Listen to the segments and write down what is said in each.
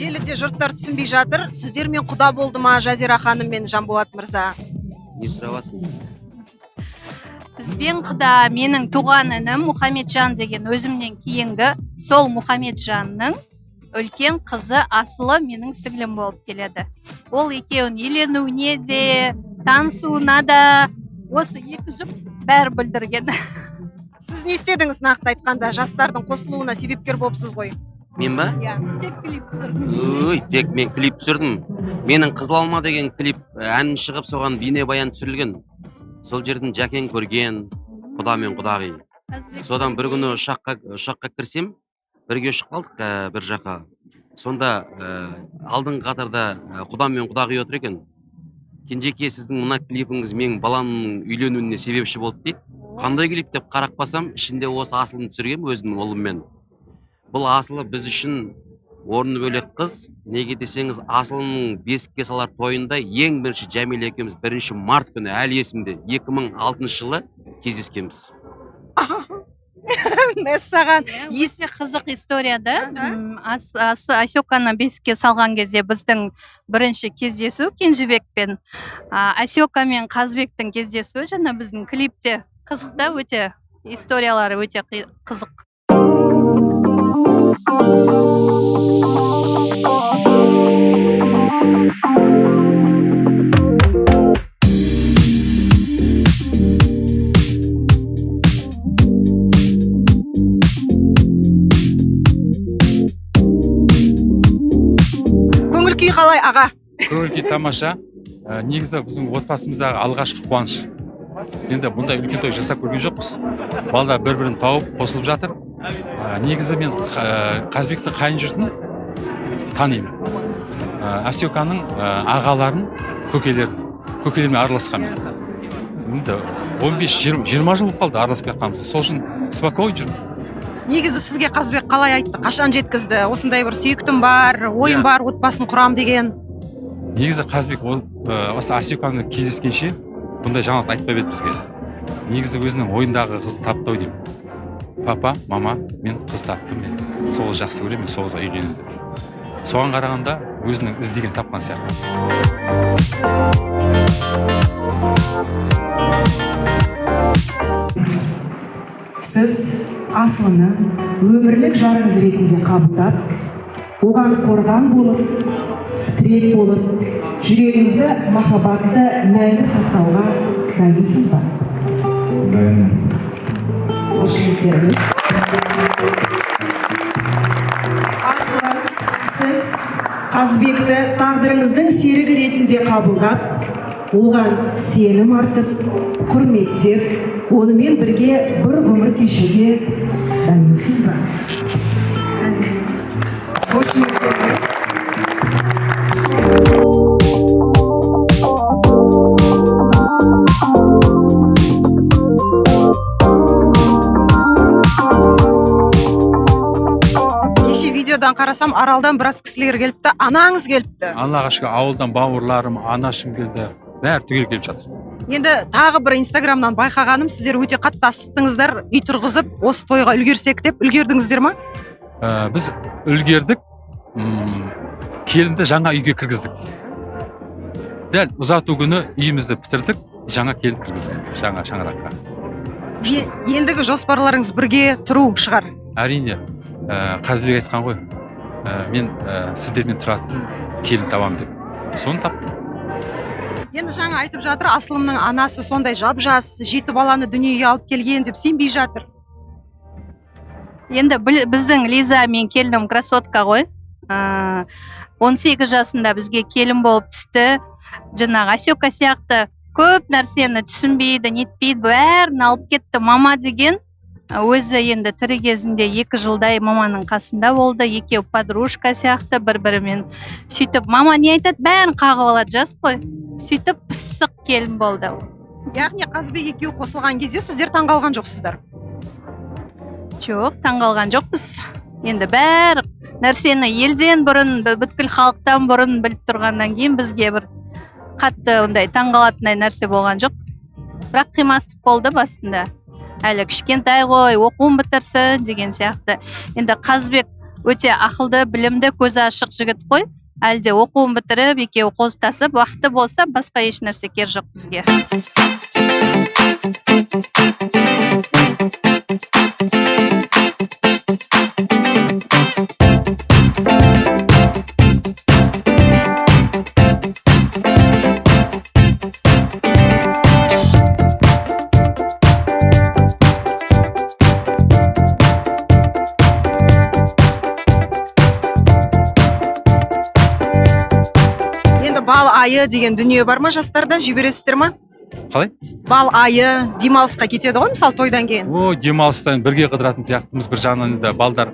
Желіде жұрттар түсінбей жатыр. Сіздермен құда болды ма Жазира ханым мен Жанболат мырза? Не сұрабасың? Бізбен құда менің туған інім Мұхамеджан деген өзімнен кейінгі сол Мұхамеджанның үлкен қызы Асылы менің сіңлім болып келеді. Ол екеуін үйленуіне де, танысуына да осы екі жұп бәрі білдірген. Сіз не істедіңіз нақты айтқанда? Жастардың қосылуына себепкер болыпсыз ғой. Мен ба? Тек клип түсірдім. Ой, тек мен клип түсірдім. Менің Қызыл алма деген клип әнім шығып, соған бейнебаян түсірілген. Сол жерден Жәкен көрген, құда мен құдағи. Содан бір күні ұшаққа кірсем, бірге ұшып қалдық бір жаққа. Сонда алдыңғы қатарда құда мен құдағи отыр екен. Кенжеке, сіздің мына клипіңіз менің баламның үйленуіне себепші болды дейді. Қандай клип деп қарап басам, ішінде осы Асылын түсіргем өзімнің ұлыммен. Бұл Асылы біз үшін орны бөлек қыз. Неге десеңіз, Асылының бесікке салар тойында ең бірінші Жәмиле екеуміз 1 март күні әлі есімде 2006 жылы кездескенбіз. Мәссаған. Есе қызық история да. Асеканы бесікке салған кезде біздің бірінші кездесу Кенжебекпен, Асека мен Қазбектің кездесуі жаңа біздің клипте қызық да, өте историялары өте қызық. Көңіл күй қалай аға? Көңіл күй тамаша. Негізі біздің отбасымыздағы алғашқы қуаныш. Енді бұндай үлкен той жасап көрген жоқпыз. Балдар бір-бірін тауып қосылып жатыр. Негізі мен Қазбекті қайын жұртын танимын. Асеканың ағаларын, көкелермен араласқан мен. Енді 15-20 жыл болып қалды араласпай қалмыз. Сол үшін спокойно жүрмін. Негізі сізге Қазбек қалай айтты? Қашан жеткізді? Осындай бір сүйіктім бар, ойым бар, отбасын құрам деген. Негізі Қазбек осы Асеканы кездескенше бұндай жаңалық айтпай бет бізге. Негізі өзінің ойындағы қызды тапты деймін. Папа, мама, мен қыз таптым, мен сол жақсы көремін, мен сол қызға үйленемін деді. Соған қарағанда өзінің іздеген тапқан сияқты. Сіз Асылыны өмірлік жарыңыз ретінде қабылдап, оған қорған болып, тірек болып, жүрегіңізді махаббатты мәңгі сақтауға дайынсыз ба? Дайынмын. Қошеметтеріңіз. Асылы, сіз Қазбекті тағдырыңыздың серігі ретінде қабылдап, оған сенім артып, құрметтеп, онымен бірге бір ғұмыр кешуге дайынсыз ба? Қошеметтеріңіз. Видеодан қарасам, аралдан біраз кісілер келіпті, анаңыз келіпті. Аллаға шүкір, ауылдан бауырларым, анашым келді, бәрі түгел келіп жатыр. Енді тағы бір инстаграмнан байқағаным, сіздер өте қатты асықтыңыздар, үй тұрғызып, осы тойға үлгерсек деп, үлгердіңіздер ма? Біз үлгердік, келінді жаңа үйге кіргіздік. Дәл ұзату күні үйімізді бітірдік, жаңа келін кіргіздік, жаңа шаңыраққа. Ендігі жоспарларыңыз бірге тұру шығар? Әрине, Қазбек айтқан ғой, мен сіздермен тұратын келін табам деп. Соны таптым. Енді жаңа айтып жатыр, Асылымның анасы сондай жап-жас, 7 баланы дүниеге алып келген деп сенбей жатыр. Енді біздің Лиза мен келінім красотка ғой. 18 жасында бізге келін болып түсті. Жаңағы Асека сияқты көп нәрсені түсінбейді, нетпейді, бәрін алып кетті. Мама деген өзі енді тірі кезінде 2 жылдай маманың қасында болды. Екеу подружка сияқты бір-бірімен. Сөйтіп, мама не айтады, бәрін қағып алады, жас қой. Сөйтіп, пысық келін болды. Яғни Қазбек екеу қосылған кезде сіздер таңғалған жоқсыздар? Жоқ, таңғалған жоқпыз. Енді бәрі нәрсені елден бұрын, бүткіл халықтан бұрын біліп тұрғаннан кейін бізге бір қатты ондай таңғалатындай нәрсе болған жоқ. Бірақ қимастық болды басында. Әлі кішкентай ғой, оқуын бітірсін деген сияқты. Енді Қазбек өте ақылды, білімді, көзі ашық жігіт қой. Әлде оқуын бітіріп, екеуі қостасып, уақыты болса, басқа еш нәрсе кер жоқ бізге. Бал айы деген дүние бар ма жастарда, жібересіздер ма? Қалай? Бал айы демалысқа кетеді ғой, мысалы тойдан кейін. Демалыстан бірге қыдыратын сияқтымыз. Бір жағынан да балдар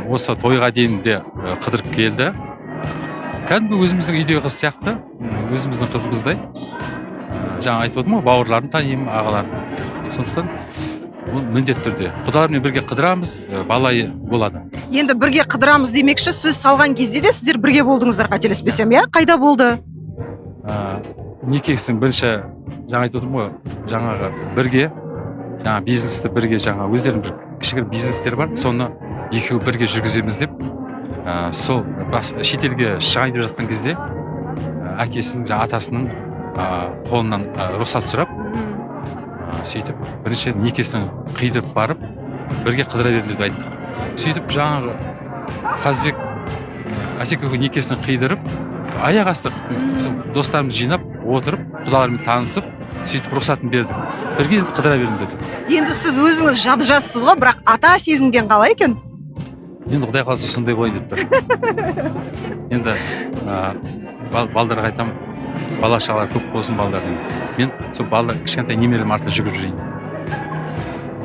осы тойға дейін де қыдырып келді. Кәдімгі өзіміздің үйдегі қыз сияқты, өзіміздің қызымыздай. Жаңа айтып отырмын ғой, бауырларын танимын, ағаларын. Сондықтан міндетті түрде құдалармен бірге қыдырамыз, бал айы болады. Енді бірге қыдырамыз демекші, сөз салған кезде де сіздер бірге болдыңыздар, қателеспесем, иә? Қайда болды? Некесінің бірінші, жаңа айтып отырмын ғой, жаңағы бірге, жаңа бизнесті бірге, жаңа өздерінің бір кішігірім бизнестері бар, соны екеуі бірге жүргіземіз деп, сол шетелге шығайын деп жатқан кезде әкесінің, атасының қолынан рұқсат сұрап, сөйтіп бірінші некесін қидырып барып, бірге қыдыра берді деп айттық. Сөйтіп жаңағы Қазбек Асекеге некесін қидырып, аяқ асты достарымыз жинап, отырып, құдалармен танысып, сөйтіп рұқсатын бердік. Бірге қыдыра бердім деді. Енді сіз өзіңіз жап-жассыз ғой, бірақ ата сезінген қалай екен? Енді Құдай қаласа сондай болайын деп тұр. Енді балдарға айтамын, бала шағалар көп болсын балдардың. Мен сол балдар кішкентай немерелерім артында жүгіріп жүрейін.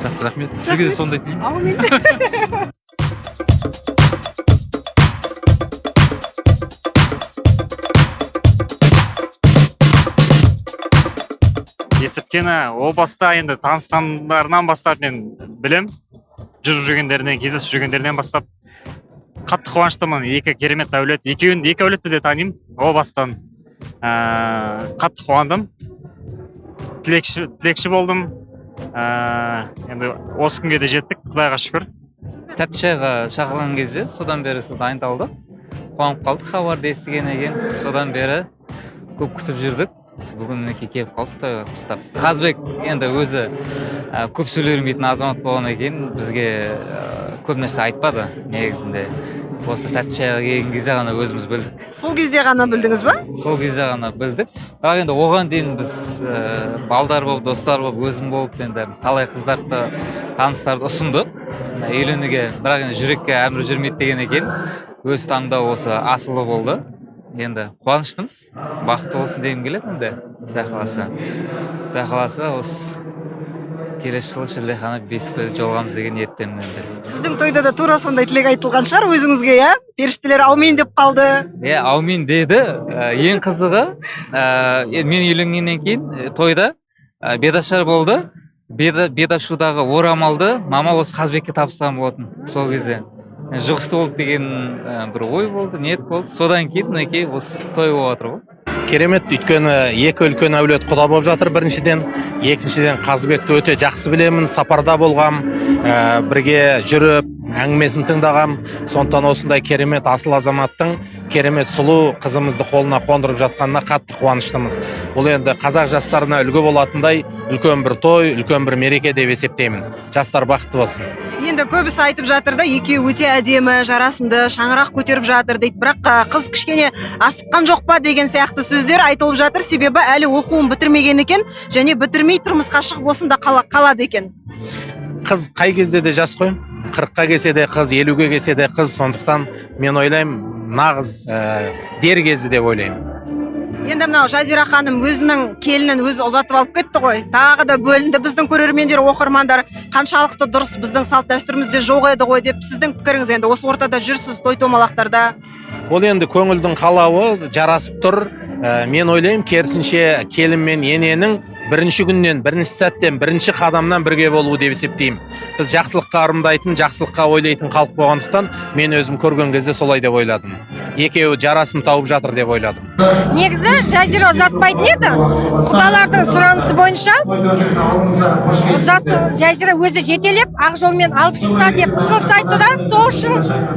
Жақсы, рахмет. Сізге де сондай тілеймін. Аумин. Есірткені о баста енді танысқандарынан бастап мен білем, жүріп жүргендерінен, кездесіп жүргендерінен бастап қатты қуаныштымын. Екі керемет әулет, екі әулетті де танимын о бастан. Қатты қуандым, тілекші болдым. Енді осы күнге де жеттік, Құдайға шүкір. Тәтті шайға шақырған кезде содан бері дайындалдық. Қуанып қалдық, хабарды естігеннен кейін. Содан бері көп күтіп жүрдік. Бүгін келіп қалдық тойға құттықтап. Қазбек енді өзі көп сөйлей бермейтін азамат болғаннан кейін бізге көп нәрсе айтпады негізінде. Осы тәтті шайға келген кезде ғана өзіміз білдік. Сол кезде ғана білдіңіз ба? Сол кезде ғана білдік. Бірақ енді оған дейін біз балдар болып, достар болып, өзім болып, енді талай қыздарды, таныстарды ұсынды. Үйленуге, бірақ енді жүрекке әмір жүрмейді деген екен. Өз таңдау осы асылы болды. Енді қуаныштымыз. Бақытты болсын дегім келеді енді. Құдай қаласа осы келесі жылы шілдехана бесік тойда жолығамыз деген ниеттемін енді. Сіздің тойда да тура сондай тілек айтылған шығар өзіңізге, иә? Періштелер аумин деп қалды. Аумин деді. Ең қызығы, мен үйленгеннен кейін тойда бедашар болды. Бедашудағы орамалды мама осы Қазбекке табыстаған болатын сол кезде. Жұғысты болды деген бір ой болды, ниет болды. Содан кейін мінекей осы той болып жатыр ғой. Керемет, өйткені екі үлкен әулет құда болып жатыр біріншіден. Екіншіден Қазбекті өте жақсы білемін, сапарда болғам, бірге жүріп, әңгімесін тыңдағам. Сондықтан осындай керемет асыл азаматтың керемет сұлу қызымызды қолына қондырып жатқанына қатты қуаныштымыз. Бұл енді қазақ жастарына үлгі болатындай үлкен бір той, үлкен бір мереке деп есептеймін. Жастар бақытты болсын. Енді көбісі айтып жатыр да, екеуі өте әдемі, жарасымды, шаңырақ көтеріп жатыр дейді. Бірақ қыз кішкене асыққан жоқ па деген сияқты сөздер айтылып жатыр. Себебі әлі оқуын бітірмеген екен, және бітірмей тұрмысқа шығып осында қалады екен. Қыз қай кезде де жас қой. 40-қа келсе де қыз, 50-ге келсе де қыз. Сондықтан мен ойлаймын, нағыз дер кезі деп ойлаймын. Енді мынау Жазира ханым өзінің келінін өзі ұзатып алып кетті ғой. Тағы да бөлінді біздің көрермендер, оқырмандар, қаншалықты дұрыс, біздің салт дәстүрімізде жоқ еді ғой деп. Сіздің пікіріңіз, енді осы ортада жүрсіз той томалақтарда. Ол енді көңілдің қалауы жарасып тұр. Мен ойлаймын, керісінше келін мен ененің бірінші күннен, бірінші сәттен, бірінші қадамнан бірге болу деп есептеймін. Біз жақсылыққа ырымдайтын, жақсылыққа ойлайтын халық болғандықтан мен өзім көрген кезде солай деп ойладым. Екеуі жарасым тауып жатыр деп ойладым. Негізі Жазира ұзатпайтын еді. Құдалардың сұранысы бойынша Жазира өзі жетелеп, ақ жолмен алып шықса деп ұсыныс айтты да, сол үшін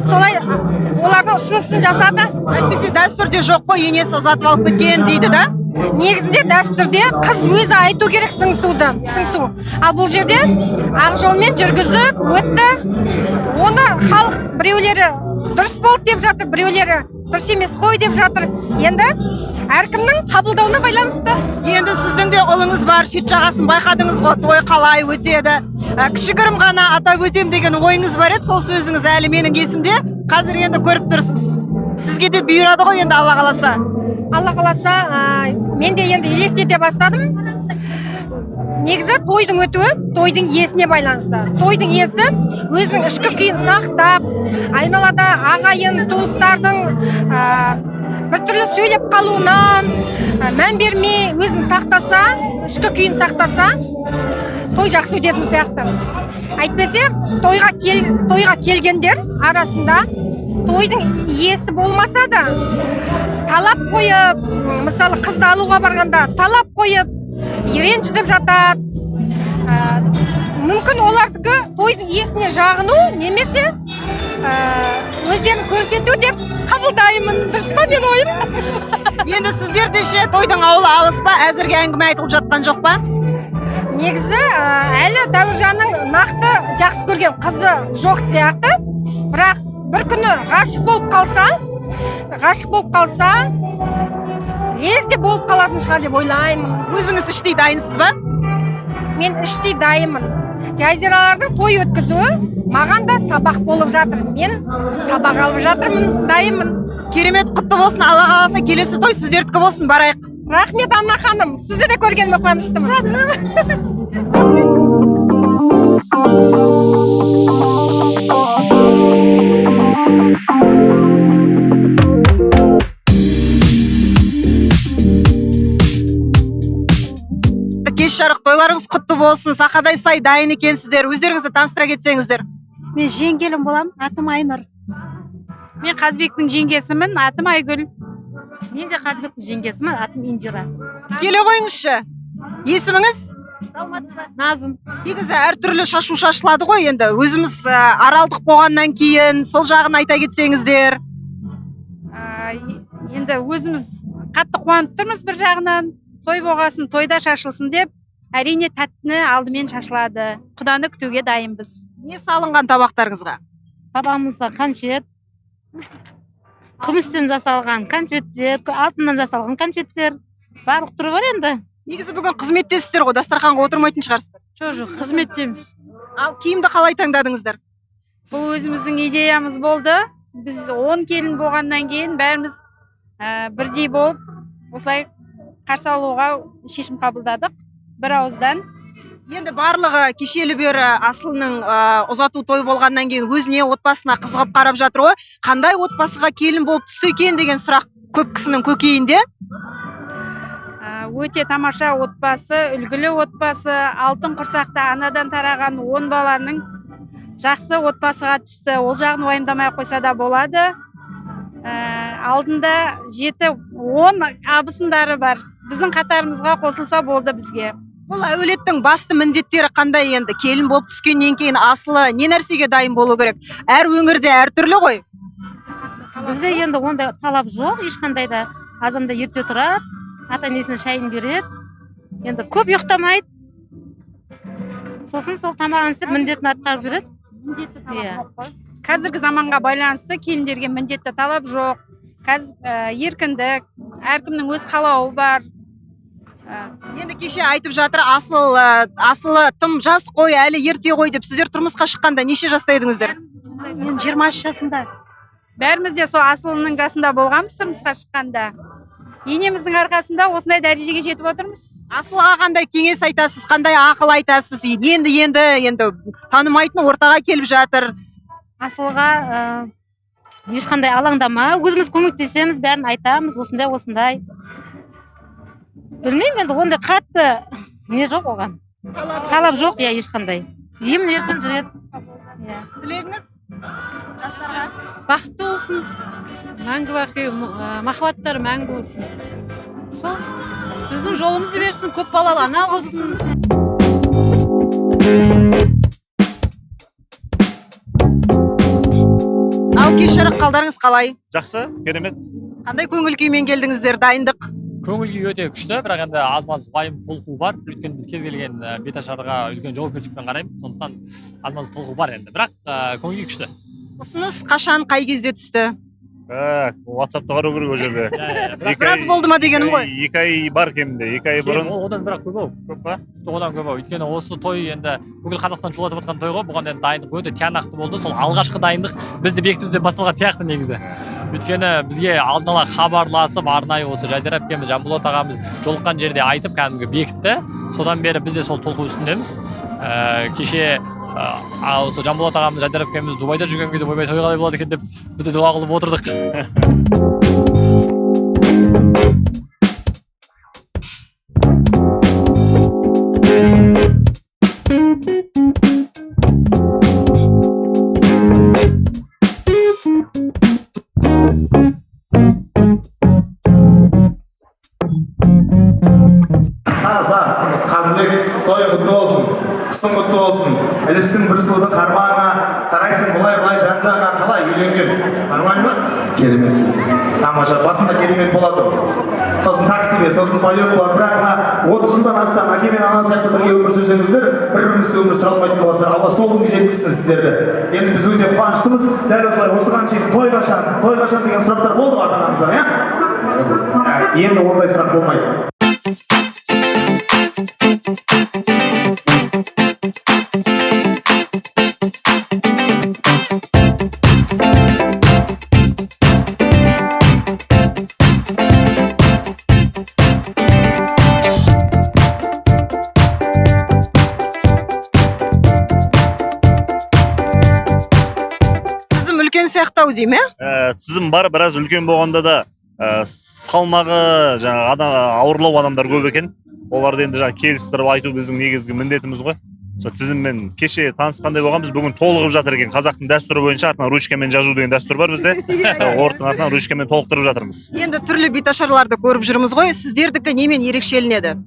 солай олардың ұсынысын жасады. Әйтпесе дәстүрде жоқ қой, енесі ұзатып алып кеткен дейді да? Негізінде дәстүрде қыз өзі айту керек сыңсу. Ал бұл жерде ақ жолмен жүргізіп өтті. Оны халық біреулері дұрыс болды деп жатыр, біреулері дұрыс емес қой деп жатыр. Енді әркімнің қабылдауына байланысты. Енді сіздің де ұлыңыз бар, шет жағасын байқадыңыз ғой, той қалай өтеді. Кішігірім ғана атап өтем деген ойыңыз бар еді, сол сөзіңіз әлі менің есімде. Қазір енді көріп тұрсыз. Сізге де бұйырады ғой енді Алла қаласа. Алла қаласа, мен де енді елестете бастадым. Негізі тойдың өтуі тойдың иесіне байланысты. Тойдың иесі өзінің ішкі күйін сақтап, айналада ағайын, туыстардың біртүрлі сөйлеп қалуынан мән бермей өзін сақтаса, ішкі күйін сақтаса, той жақсы өтетін сияқты. Әйтпесе, тойға келгендер арасында тойдың иесі болмаса да, талап қойып, мысалы қызды алуға барғанда талап қойып, ренжітіп жатады. Мүмкін олардікі тойдың иесіне жағыну, немесе өздерін көрсету деп қабылдаймын. Дұрыс па мен ойым? Енді сіздерде ше тойдың ауылы алыс па, әзірге әңгіме айтылып жатқан жоқ па? Негізі әлі Дәуіржанның нақты жақсы көрген қызы жоқ сияқты. Бірақ бір күні ғашық болып қалса, лезде болып қалатын шығар деп ойлаймын. Өзіңіз іштей дайынсыз ба? Мен іштей дайынмын. Жазиралардың той өткізуі маған да сабақ болып жатыр. Мен сабақ алып жатырмын, дайынмын. Керемет, құтты болсын, Алла қаласа келесі той сіздердікі болсын, барайық. Рахмет, Анна ханым. Сізді де көргеніме қуаныштымын. Кеш жарық тойларыңыз құтты болсын, сақадай сай дайын екенсіздер. Өздеріңізді таныстыра кетсеңіздер. Мен жеңгелім болам, атым Айнұр. Мен Қазбектің жеңгесімін, атым Айгүл. Мен де Қазбектің жеңгесімін, атым Индира. Келе қойыңызшы. Есіміңіз? Назым. Негізі әртүрлі шашу шашылады ғой енді. Өзіміз аралдық болғаннан кейін сол жағын айта кетсеңіздер. Енді өзіміз қатты қуанып тұрмыз бір жағынан. Той болғасын, тойда шашылсын деп, әрине тәттіні алдымен шашылады. Құданы күтуге дайынбыз. Не салынған табақтарыңызға? Табағымызда конфет, күмістен жасалған конфеттер, алтыннан жасалған конфеттер, барлық түрі бар енді. Негізі бүгін қызметтесіздер ғой, дастарханға отырмайтын шығарсыздар. Жоқ, қызметтеміз. Ал киімді қалай таңдадыңыздар? Бұл өзіміздің идеямыз болды. Біз 10 келін болғаннан кейін бәріміз бірдей болып, осылай қарсы алуға шешім қабылдадық бір ауыздан. Енді барлығы кешелі бері Асылының ұзату той болғаннан кейін өзіне, отбасына қызығып қарап жатыр ғой. Қандай отбасыға келін болып түсті екен деген сұрақ көп кісінің көкейінде. Өте тамаша отбасы, үлгілі отбасы, алтын құрсақты анадан тараған 10 баланың жақсы отбасыға түсті. Ол жағын уайымдамай қойса да болады. Алдында 7-10 абысындары бар. Біздің қатарымызға қосылса болды бізге. Бұл әулеттің басты міндеттері қандай енді? Келін болып түскеннен кейін Асылы не нәрсеге дайын болу керек? Әр өңірде әртүрлі ғой. Бізде енді ондай талап жоқ, ешқандай да. Азанда ерте тұрады, ата-енесіне шайын береді. Енді көп ұйықтамайды. Сосын сол тамағын істеп міндетін атқарып жүреді. Қазіргі заманға байланысты келіндерге міндетті талап жоқ. Қазір еркіндік, әркімнің өз қалауы бар. Енді кеше айтып жатыр, Асылы тым жас қой, әлі ерте қой деп. Сіздер тұрмысқа шыққанда неше жаста едіңіздер? Мен 23 жасымда. Бәріміз де сол Асылының жасында болғанбыз тұрмысқа шыққанда. Енеміздің арқасында осындай дәрежеге жетіп отырмыз. Асылға қандай кеңес айтасыз, қандай ақыл айтасыз? Енді танымайтын ортаға келіп жатыр. Асылға ешқандай алаңдама, өзіміз көмектесеміз, бәрін айтамыз, осындай. Білмеймін, енді ондай қатты не жоқ оған. Талап жоқ, иә, ешқандай. Емін еркін жүреді. Тілегіңіз жастарға? Бақытты болсын. Мәңгі бақи махаббаттары мәңгі болсын. Сол біздің жолымызды берсін, көп балалы ана болсын. Ал кеш жарық қалдарыңыз қалай? Жақсы, керемет. Қандай көңіл күймен келдіңіздер, дайындық? Көңіл күй өте күшті, бірақ енді аз-маз уайым толқу бар. Өйткені біз кез келген беташарға үлкен жауапкершілікпен қараймыз. Сондықтан аз-маз толқу бар енді. Бірақ көңіл күй күшті. Ұсыныс қашан, қай кезде түсті? WhatsApp'та қарау керек ол жерде. Біраз болды ма дегенім ғой. 2 ай бар кемінде, 2 ай бұрын. Одан бірақ көп ау. Көп па? Одан көп ау. Өйткені осы той енді бүкіл Қазақстан шулатып жатқан той ғой. Бұған енді дайындық өте тиянақты болды. Сол алғашқы дайындық бізді бекітуден басталған сияқты негізі. Өйткені бізге алдын ала хабарласып, арнайы осы Жайдар әпкеміз, Жанболат ағамыз жолыққан жерде айтып, кәдімгі бекітті. Содан бері біз де сол толқу үстіндеміз. Кеше осы Жанболат ағамыз, Жайдар әпкеміз Дубайда жүрген кезде ойбай той қалай болады екен деп біз де дуа қылып отырдық. Қазыбек, той құтты болсын, құсың құтты болсын. Іліпсің бір сұлуды қармағына, қарайсың бұлай жан-жағына қалай үйленген. Нормально ма? Керемет. Тамаша, басында керемет болады. Сосын таксиге, сосын полет болады. Бірақ мына 30 жылдан астам әке мен ана сияқты бірге өмір сүрсеңіздер, бір-біріңізді өмір сүре алмайтын боласыздар. Алла сол күнге жеткізсін сіздерді. Енді біз өте қуаныштымыз. Дәл осылай осыған шейін той қашан деген сұрақтар болды ғой ата-анамыздан, иә? Енді ондай сұрақ болмайды. Тізім үлкен сияқты ау деймін, ә? Тізім бар, біраз үлкен болғанда да салмағы жаңа ауырлау адамдар көп екен. Оларды енді жаңа келістіріп айту біздің негізгі міндетіміз ғой. Сол тізіммен кеше танысқандай болғанбыз, бүгін толығып жатыр екен. Қазақтың дәстүрі бойынша артынан ручкамен жазу деген дәстүр бар бізде. Сол ордың артынан ручкамен толықтырып жатырмыз. Енді түрлі беташарларды көріп жүрміз ғой. Сіздердікі немен ерекшеленеді?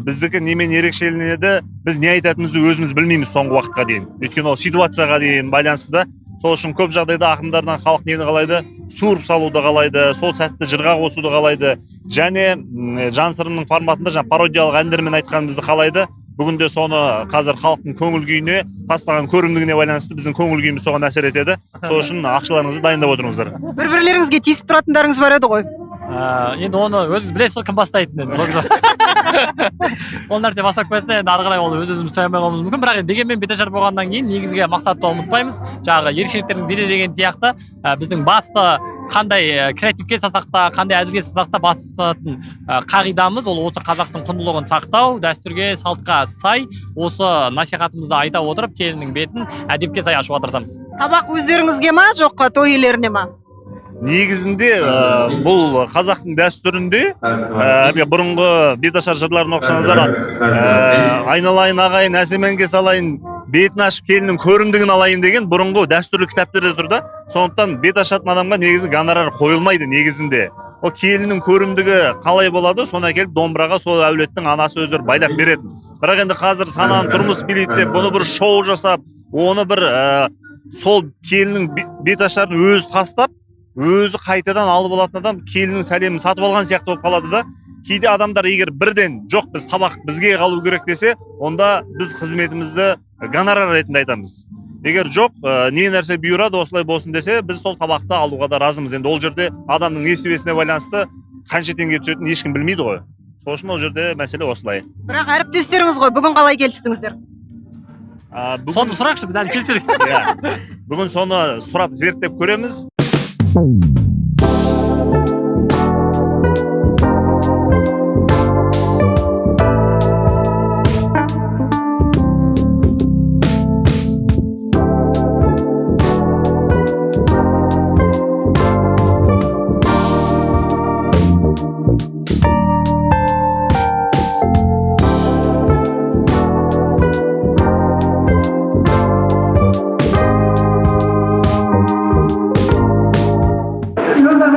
Біздікі немен ерекшеленеді? Біз не айтатынымызды өзіміз білмейміз соңғы уақытқа дейін. Өйткені ол ситуацияға дейін байланысты да. Сол үшін көп жағдайда ақындардан халық нені қалайды? Суырып салуды қалайды, сол сәтті жырға қосуды қалайды. Және жансырымның форматында жаңа пародиялық әндермен айтқанымызды қалайды. Бүгінде соны қазір халықтың көңіл күйіне, тастаған көрімдігіне байланысты біздің көңіл күйіміз соған әсер етеді. Сол үшін ақшаларыңызды дайындап отырыңыздар. Бір-бірлеріңізге тиісіп тұратындарыңыз бар еді ғой. Енді оны өзіңіз білесіз, кім бастайтын енді. Ол нәрсе бастап кетсе, енді ары қарай ол өзіміз той алмай қалуымыз мүмкін. Бірақ дегенмен беташар болғаннан кейін негізгі мақсатты ұмытпаймыз. Жаңағы ерекшеліктердің биде деген сияқты біздің басты қандай креативке салсақ та, қандай әзілге салсақ та басатын қағидамыз ол осы қазақтың құндылығын сақтау, дәстүрге, салтқа сай, осы насихатымызды айта отырып, келіннің бетін әдепке сай ашуға тырысамыз. Табақ өздеріңізге ма, жоқ той иелеріне ма? Негізінде бұл қазақтың дәстүрінде бұрынғы беташар жырларын оқысаңыздар, айналайын ағайын, әсеменге салайын, бетін ашып келіннің көрімдігін алайын деген бұрынғы дәстүрлі кітаптерде тұр да. Сондықтан бет ашатын адамға негізі гонорар қойылмайды негізінде. О келіннің көрімдігі қалай болады, соны әкеліп домбыраға сол әулеттің анасы өздері байлап береді. Бірақ енді қазір сананың тұрмыс билейді деп, бұны бір шоу жасап, оны бір сол келіннің беташарын өзі тастап, өзі қайтадан алып алатын адам келіннің сәлемін сатып алған сияқты болып қалады да. Кейде адамдар егер бірден жоқ біз табақ бізге қалу керек десе, онда біз қызметімізді гонорар ретінде айтамыз. Егер жоқ не нәрсе бұйырады осылай болсын десе, біз сол табақты алуға да разымыз. Енді ол жерде адамның несібесіне байланысты қанша теңге түсетінін ешкім білмейді ғой. Сол үшін ол жерде мәселе осылай. Бірақ әріптестеріңіз ғой, бүгін қалай келістіңіздер? Соны сұрақшы, біз әлі келсек. Бүгін соны сұрап зерттеп көреміз.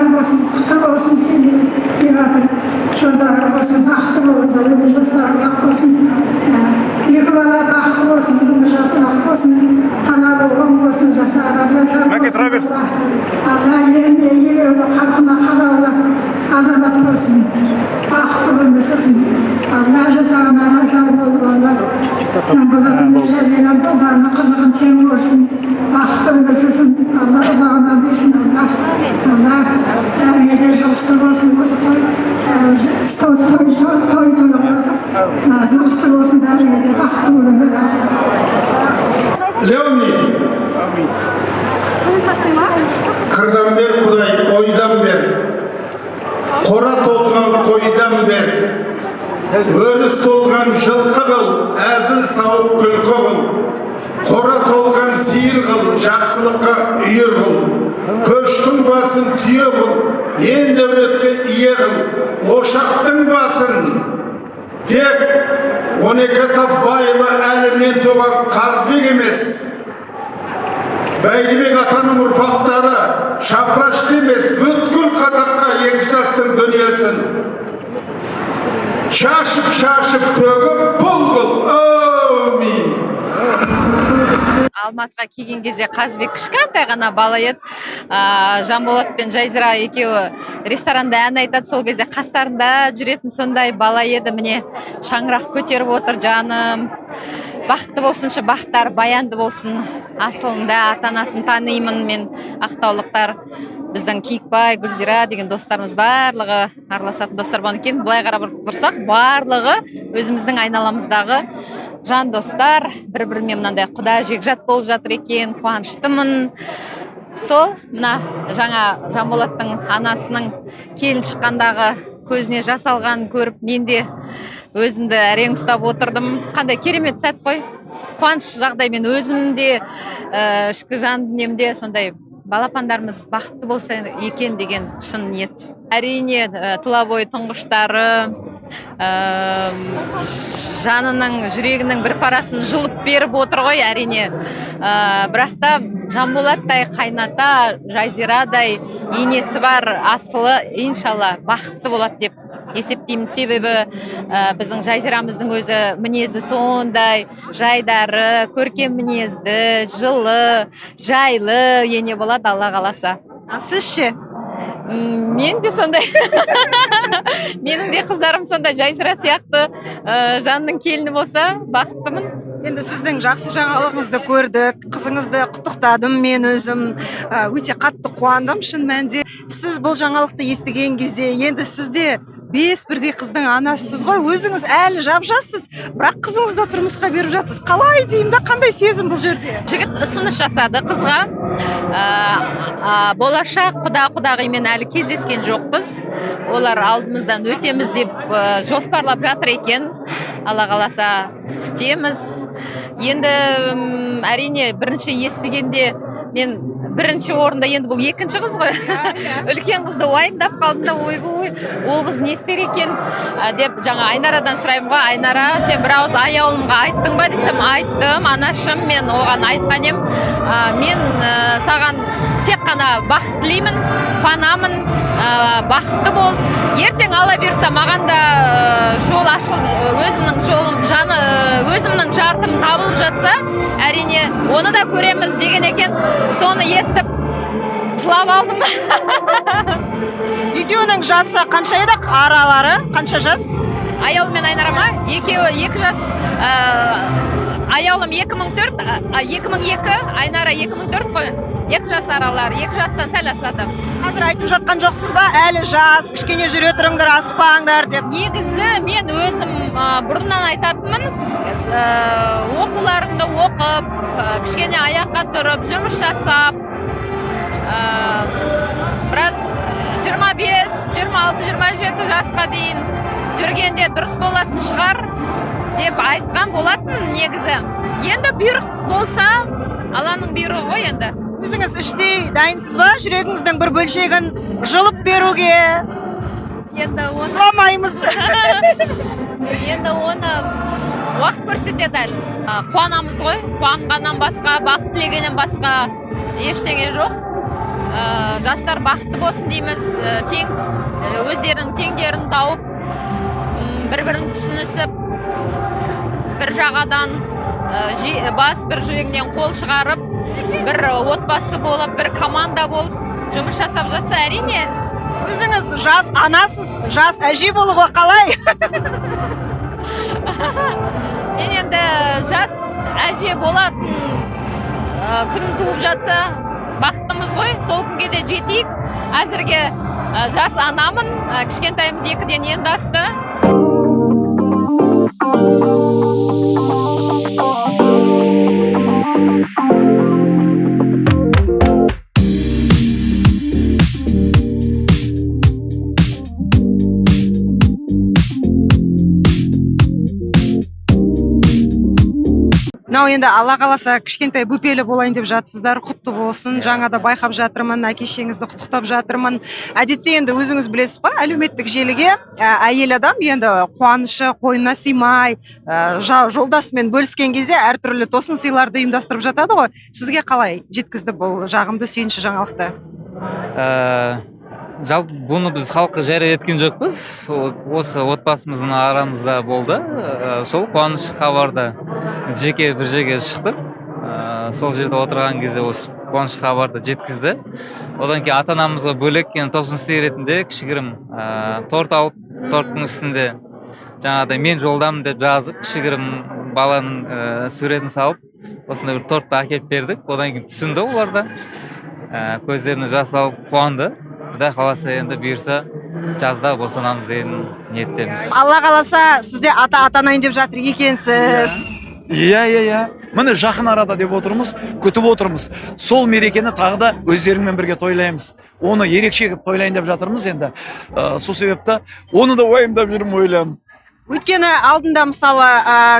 жолдарың болсын, құтты болсын деп жатыр. Жолдарың болсын, бақытты болыңдар, өмір жастарың ақ болсын. Екі бала бақытты болсын, өмір жастарың ақ болсын. Талабы оң болсын, жасағандар жар болсын. Алла еліне елеулі, халқына қалаулы азамат болсын. Бақытты өмір сүрсін. Алла жасағандар жар болып, алла Жанболаттың жазирам балдарының қызығын тең көрсін. Бақытты өмір сүрсін. Алла ұзағына берсін. Алла әргеде жұғысты болсын. Осы той болсын. Жұғысты болсын. Әргеде бақытты өмір. Леонид, қырдан бер Құдай, ойдан бер, қора толған қойдан бер, өріс толған жылқы қыл, әзіл сауық күлкі қыл, қора толған сиыр қыл, жақсылыққа үйір қыл, көштің басын түйе қыл, ел дәулетке ие қыл, ошақтың басын тек 12 тап байлы әлімнен туған Қазбек емес, Бәйдібек атаның ұрпақтары шапырашты емес, бүткіл қазаққа екі жастың дүниесін шашып төгіп бұлғыл. Әумин. Алматыға келген кезде Қазбек кішкентай ғана бала еді. Жанболат пен Жайзира екеуі ресторанда ән айтады, сол кезде қастарында жүретін сондай бала еді. Міне шаңырақ көтеріп отыр, жаным. Бақытты болсыншы, бақтар баянды болсын. Асылында ата-анасын танимын мен, ақтаулықтар. Біздің Киікбай, Гүлзира деген достарымыз барлығы, араласатын достар болған екен. Былай қарап тұрсақ, барлығы өзіміздің айналамыздағы жан достар, бір-бірімен мынандай құда жекжат болып жатыр екен, қуаныштымын. Сол, мына жаңа Жанболаттың анасының келін шыққандағы көзіне жас алғанын көріп, мен де өзімді әрең ұстап отырдым. Қандай керемет сәт қой. Қуаныш жағдаймен өзімде, ішкі жан дүниемде сондай балапандарымыз бақытты болса екен деген шын ниет. Әрине, тұла бойы тұңғыштары жанының, жүрегінің бір парасын жұлып беріп отыр ғой, әрине. Бірақ та Жанболаттай қайната, Жазирадай енесі бар асылы иншалла бақытты болады деп есептеймін. Себебі біздің Жазирамыздың өзі мінезі сондай жайдары, көркем мінезді, жылы, жайлы ене болады, Алла қаласа. Сіз ше? Мен де сондай. Менің де қыздарым сондай Жазира сияқты жанның келіні болса бақыттымын. Енді сіздің жақсы жаңалығыңызды көрдік, қызыңызды құттықтадым мен өзім, өте қатты қуандым шын мәнінде. Сіз бұл жаңалықты естіген кезде, енді сізде 5 бірдей қыздың анасысыз ғой, өзіңіз әлі жап-жассыз, бірақ қызыңызды тұрмысқа беріп жатсыз. Қалай деймін да, қандай сезім бұл жерде? Жігіт ұсыныс жасады қызға. Болашақ құда-құдағимен әлі кездескен жоқпыз. Олар алдымыздан өтеміз деп жоспарлап жатыр екен. Алла қаласа күтеміз. Енді әрине бірінші естігенде мен бірінші орында, енді бұл екінші қыз ғой. Үлкен қызды уайымдап қалдым да, ой, ол қыз не істер екен деп жаңа Айнарадан сұраймын ғой. Айнара, сен бір ауыз аяулымға айттың ба десем, айттым, анашым, мен оған айтқан ем. Мен саған тек қана бақыт тілеймін, қуанамын, бақытты бол. Ертең ала берсе маған да жол ашылып, өзімнің жолым, өзімнің жартым табылып жатса, әрине оны да көреміз деген екен. Соны естіп жылап алдым. Екеуінің жасы қанша еді, аралары қанша жас? Аяулым мен Айнарама екеуі 2 жас. Аяулым 2002, Айнара 2004 қой. 2 жас аралары, 2 жастан сәл асады. Қазір айтып жатқан жоқсыз ба, әлі жас, кішкене жүре тұрыңдар, асықпаңдар деп? Негізі мен өзім бұрыннан айтатынмын, оқуларыңды оқып, кішкене аяққа тұрып, жұмыс жасап, біраз 25, 26, 27 жасқа дейін жүргенде дұрыс болатын шығар деп айтқан болатын негізі. Енді бұйрық болса, Алланың бұйрығы ғой енді. Өзіңіз іштей дайынсыз ба, жүрегіңіздің бір бөлшегін жұлып беруге? Енді оны жыламаймыз. Енді оны уақыт көрсетеді әлі. Қуанамыз ғой, қуанғаннан басқа, бақыт тілегеннен басқа ештеңе жоқ. жастар бақытты болсын дейміз, тең өздерінің теңдерін тауып, бір-бірін түсінісіп, бір жағадан бас бір жеңнен қол шығарып, бір отбасы болып, бір команда болып жұмыс жасап жатса, әрине. Өзіңіз жас анасыз, жас әже болуға қалай? Мен енді жас әже болатын күн туып жатса, бақыттымыз ғой, сол күнге де жетейік. Әзірге жас анамын, кішкентайымыз 2-ден енді асты. Мынау енді Алла қаласа кішкентай бөпелі болайын деп жатсыздар, құтты болсын. Жаңа да байқап жатырмын, әке-шеңізді құттықтап жатырмын. Әдетте енді өзіңіз білесіз ғой, әлеуметтік желіге әйел адам енді қуанышы қойнына сыймай, жолдасымен бөліскен кезде әртүрлі тосын сыйларды ұйымдастырып жатады ғой. Сізге қалай жеткізді бұл жағымды сүйінші жаңалықты? Жалпы бұны біз халыққа жария еткен жоқпыз. Осы отбасымыздың арамызда болды. Сол қуаныш хабарды жеке бір жерге шықтық. Сол жерде отырған кезде осы қуаныш хабарды жеткізді. Одан кейін ата-анамызға бөлек тосын сый ретінде кішігірім торт алып, торттың үстінде жаңағыдай мен жолдамын деп жазып, кішігірім баланың суретін салып, осындай бір тортты әкеліп бердік. Одан кейін түсінді олар да. Көздеріне жас алып қуанды. Құдай қаласа енді бұйырса жазда босанамыз деген ниеттеміз. Алла қаласа сізде ата-атанайын деп жатыр екенсіз. Иә. Міне жақын арада деп отырмыз, күтіп отырмыз. Сол мерекені тағы да өздеріңмен бірге тойлаймыз. Оны ерекше қылып тойлайын деп жатырмыз енді. Сол себепті оны да уайымдап жүрмін, ойланып. Өйткені алдында мысалы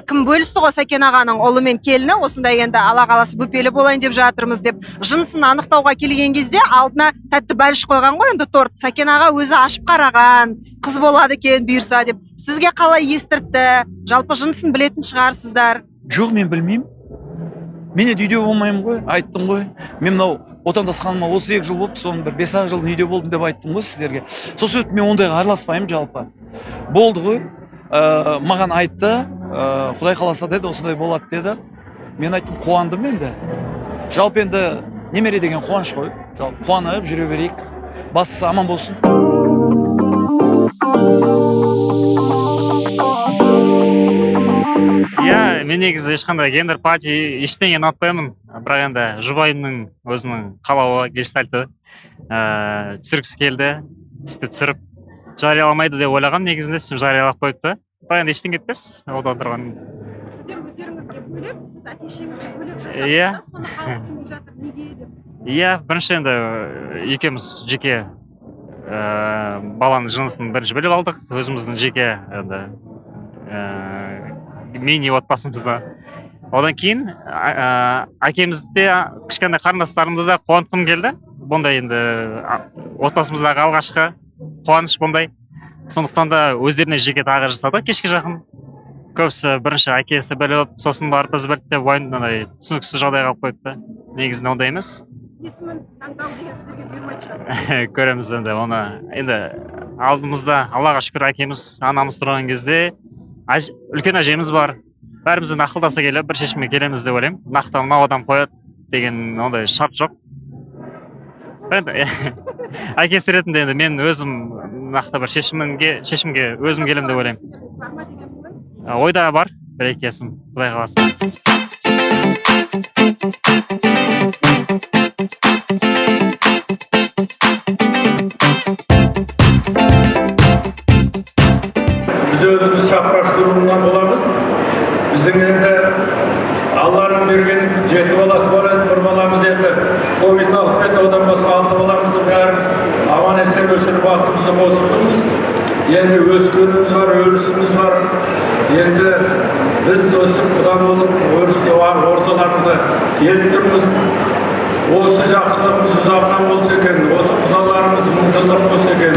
кім бөлісті ғой, Сәкен ағаның ұлы мен келіні, осындай енді Алла қаласы бөпелі болайын деп жатырмыз деп жынысын анықтауға келген кезде алдына тәтті бәліш қойған ғой, енді торт. Сәкен аға өзі ашып қараған, қыз болады екен бұйырса деп. Сізге қалай естіртті? Жалпы жынысын білетін шығарсыздар. Жоқ, мен білмеймін. Мен үйде болмаймын ғой, айттым ғой. Мен мынау отандас ханыма 32 жыл болды, соның бір 5 жылдың үйде болдым деп айттым ғой сіздерге. Сол себепті мен ондайға араласпаймын жалпы. Болды ғой. Маған айтты, Құдай қаласа деді, осындай болады деді. Мен айттым, қуандым енді. Жалпы енді немере деген қуаныш қой. Қуанып жүре берейік. Бастысы аман болсын. Иә, мен негізі ешқандай гендер пати ештеңе ұнатпаймын. Бірақ енді жұбайымның өзінің қалауы гештальты түсіргісі келді. Істі түсіріп жарияламайды деп ойлаған, негізінде сөйтіп жариялап қойыпты. Бірақ енді ештеңе етпес, одан тұрған. Сіздер өздеріңізге бөлек, сіз әке-шеңізге бөлек жасап, соны халық түсінбей жатыр, неге деп? Иә, бірінші енді екеуміз жеке баланың жынысын бірінші біліп алдық, өзіміздің жеке мини отбасымызда. Одан кейін әкемізді, кішкентай қарындастарымды да қуантқым келді. Бұндай енді отбасымыздағы алғашқы қуаныш бұндай. Сондықтан да өздеріне жеке тағы жасады кешке жақын. Көбісі бірінші әкесі біліп, сосын барып біз біліп деп уайымдай түсініксіз жағдайға алып қойыпты. Негізінде ондай емес. Есімін таңдау деген сіздерге бұйырмай шығар. Көреміз енді оны. Енді алдымызда Аллаға шүкір әкеміз, анамыз тұрған кезде үлкен әжеміз бар. Бәріміздің ақылдаса келіп бір шешімге келеміз деп ойлаймын. Нақты мынау адам қояды деген ондай шарт жоқ. Әкесі ретінде енді мен өзім нақты бір шешімге өзім келем деп ойлаймын. Ойда бар, бір екесім, Құдай қаласа. Біз өзіміз шапқаштыруынан боламыз. Біздің енді Алланың берген 7 баласы бар еді, бір баламыз енді ковид алып кетті, одан басқа 6 баламызды бәріміз аман есен өсіріп басымызды қосып тұрмыз. Енді өскеніміз бар, өрісіміз бар. Енді біз өсіп құда болып, өрісте орталарымызға келіп тұрмыз. Осы жақсылығымыз ұзақтан болса екен, осы құдаларымыз мұңжылдық болса екен.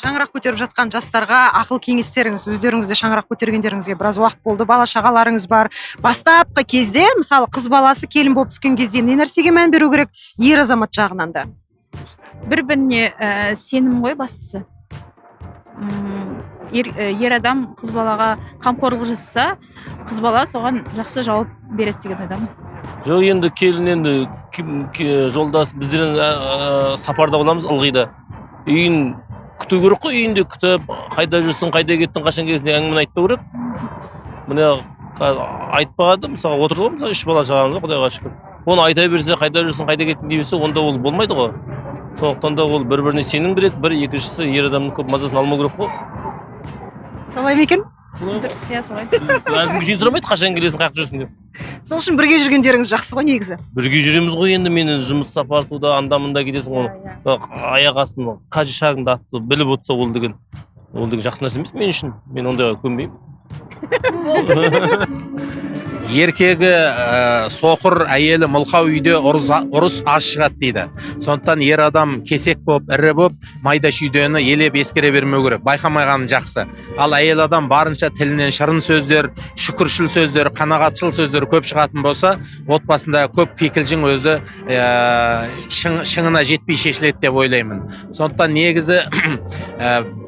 шаңырақ көтеріп жатқан жастарға ақыл кеңестеріңіз, өздеріңіз де шаңырақ көтергендеріңізге біраз уақыт болды, бала шағаларыңыз бар. Бастапқы кезде, мысалы қыз баласы келін болып түскен кезде не нәрсеге мән беру керек ер азамат жағынан да? Бір-біріне сенім ғой бастысы. Ер адам қыз балаға қамқорлық жасаса, қыз бала соған жақсы жауап береді деген адам. Жоқ, енді келін енді жолдас біздерін сапарда боламыз ылғида. Үйін күту керек қой, үйінде күтіп, қайда жүрсің, қайда кеттің, қашан келесің деген әңгімені айтпау керек. Міне айтпағанда, мысалы отырды ғой, мысалы 3 бала шағамыз, Құдайға шүкір. Оны айта берсе, қайда жүрсің, қайда кеттің дей берсе, онда ол болмайды ғой. Сондықтан да ол бір-біріне сенім береді, бір екіншісі ер адамның көп мазасын алмау керек қой. Солай ма екен? Дұрыс, иә, солай. Әлгім жиі сұрамайды, қашан келесің, қаяқта жүрсің деп. Сол үшін бірге жүргендеріңіз жақсы ғой негізі. Бірге жүреміз ғой, енді менің жұмыс сапартуда анда-мында кетесің, оны аяқ астын қажы шағыңды атты біліп отырса ол деген жақсы нәрсе емес мен үшін. Мен ондайға көнбеймін. Еркегі соқыр, әйелі мылқау үйде ұрыс аз шығады дейді. Сондықтан ер адам кесек болып, ірі болып, майда шүйдені елеп ескере бермеу керек. Байқамайғаны жақсы. Ал әйел адам барынша тілінен шырын сөздер, шүкіршіл сөздер, қанағатшыл сөздер көп шығатын болса, отбасында көп кикілжің өзі шыңына жетпей шешіледі деп ойлаймын. Сондықтан негізі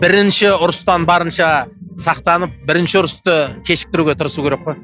бірінші ұрыстан барынша сақтанып, бірінші ұрысты кешіктіруге тырысу керек қой.